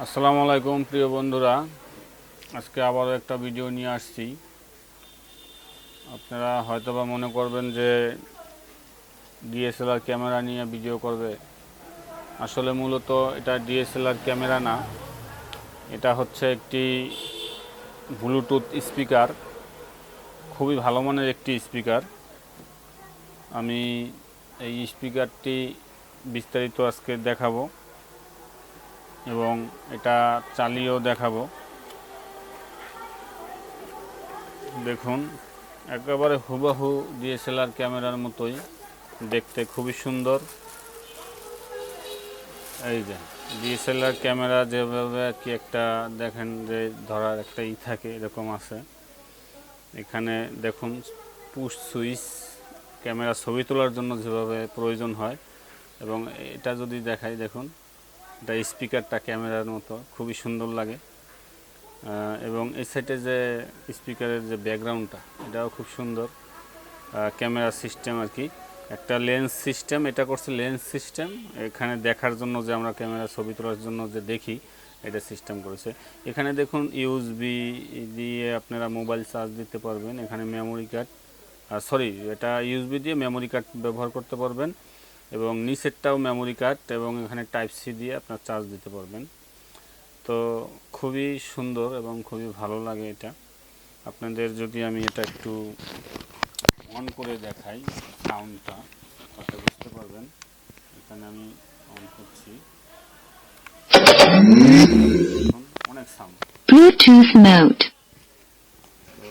আসসালামু আলাইকুম প্রিয় বন্ধুরা, আজকে আবারও একটা ভিডিও নিয়ে আসছি। আপনারা হয়তোবা মনে করবেন যে ডিএসএলআর ক্যামেরা নিয়ে ভিডিও করবে। আসলে মূলত এটা ডিএসএলআর ক্যামেরা না, এটা হচ্ছে একটি ব্লুটুথ স্পিকার, খুবই ভালো মানের একটি স্পিকার। আমি এই স্পিকারটি বিস্তারিত আজকে দেখাবো এবং এটা চালিয়েও দেখাবো। দেখুন, একেবারে হুবহু ডিএসএলআর ক্যামেরার মতোই দেখতে, খুবই সুন্দর। এই যে ডিএসএলআর ক্যামেরা যেভাবে কি একটা দেখেন যে ধরার একটা থাকে, এরকম আছে। এখানে দেখুন পুশ সুইচ, ক্যামেরা ছবি তোলার জন্য যেভাবে প্রয়োজন হয়। এবং এটা যদি দেখাই, দেখুন এটা স্পিকারটা ক্যামেরার মতো খুবই সুন্দর লাগে। এবং এই সাইডে যে স্পিকারের যে ব্যাকগ্রাউন্ডটা, এটাও খুব সুন্দর। ক্যামেরা সিস্টেম আর কি, একটা লেন্স সিস্টেম, এটা করছে লেন্স সিস্টেম। এখানে দেখার জন্য যে আমরা ক্যামেরা ছবি তোলার জন্য যে দেখি, এটা সিস্টেম করেছে। এখানে দেখুন ইউএসবি দিয়ে আপনারা মোবাইল চার্জ দিতে পারবেন। এখানে মেমোরি কার্ড, এটা ইউএসবি দিয়ে মেমোরি কার্ড ব্যবহার করতে পারবেন। এবং নিচেরটাও মেমোরি কার্ড, এবং এখানে টাইপ সি দিয়ে আপনার চার্জ দিতে পারবেন। তো খুবই সুন্দর এবং খুবই ভালো লাগে এটা। আপনাদের যদি আমি এটা একটু অন করে দেখাই, সাউন্ডটা তাতে বুঝতে পারবেন। এখানে আমি অন করছি, অনেক সাউন্ড। Bluetooth mode. তো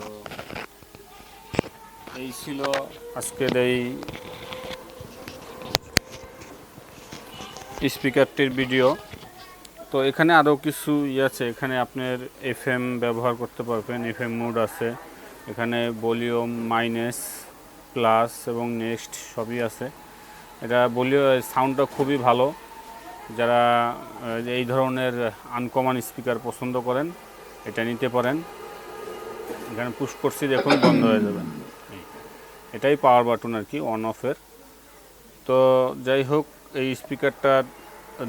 এই ছিল আজকের এই স্পিকারটির ভিডিও। তো এখানে আরও কিছু আছে, এখানে আপনার এফএম ব্যবহার করতে পারবেন, এফএম মোড আছে। এখানে ভলিউম মাইনাস, প্লাস এবং নেক্সট সবই আছে। এটা সাউন্ডটা খুবই ভালো। যারা এই ধরনের আনকমন স্পিকার পছন্দ করেন, এটা নিতে পারেন। এখানে পুশ করছি, দেখুন বন্ধ হয়ে যাবে। এটাই পাওয়ার বাটন আর কি, অন অফের। তো যাই হোক, এই স্পিকারটার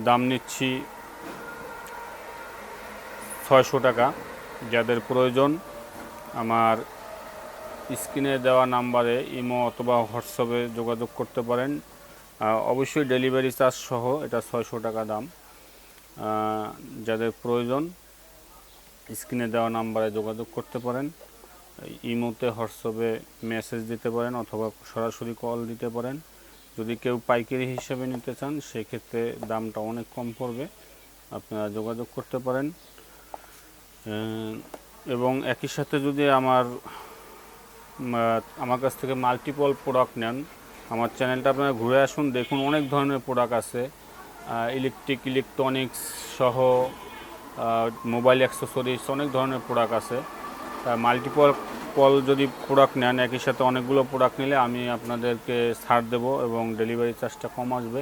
দাম নিচ্ছি 600 টাকা। যাদের প্রয়োজন আমার স্ক্রিনে দেওয়া নাম্বারে ইমো অথবা হোয়াটসঅ্যাপে যোগাযোগ করতে পারেন। অবশ্যই ডেলিভারি চার্জ সহ এটা 600 টাকা দাম। যাদের প্রয়োজন স্ক্রিনে দেওয়া নাম্বারে যোগাযোগ করতে পারেন। ইমোতে হোয়াটসঅ্যাপে মেসেজ দিতে পারেন অথবা সরাসরি কল দিতে পারেন। যদি কেউ পাইকারি হিসেবে নিতে চান, সেক্ষেত্রে দামটা অনেক কম পড়বে, আপনারা যোগাযোগ করতে পারেন। এবং একই সাথে যদি আমার কাছ থেকে মাল্টিপল প্রোডাক্ট নেন, আমার চ্যানেলটা আপনারা ঘুরে আসুন, দেখুন অনেক ধরনের প্রোডাক্ট আছে। ইলেকট্রনিক্স সহ মোবাইল অ্যাক্সেসরিজ, অনেক ধরনের প্রোডাক্ট আছে। মাল্টিপল যদি প্রোডাক্ট নেন, একই সাথে অনেকগুলো প্রোডাক্ট নিলে আমি আপনাদেরকে ছাড় দেব এবং ডেলিভারি চার্জটা কম আসবে।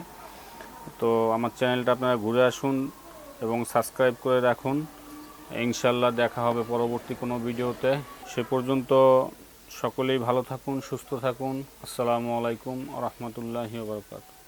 তো আমার চ্যানেলটা আপনারা ঘুরে আসুন এবং সাবস্ক্রাইব করে রাখুন। ইনশাল্লাহ দেখা হবে পরবর্তী কোনো ভিডিওতে। সে পর্যন্ত সকলেই ভালো থাকুন, সুস্থ থাকুন। আসসালামু আলাইকুম ওয়া রাহমাতুল্লাহি ওয়া বারাকাতুহু।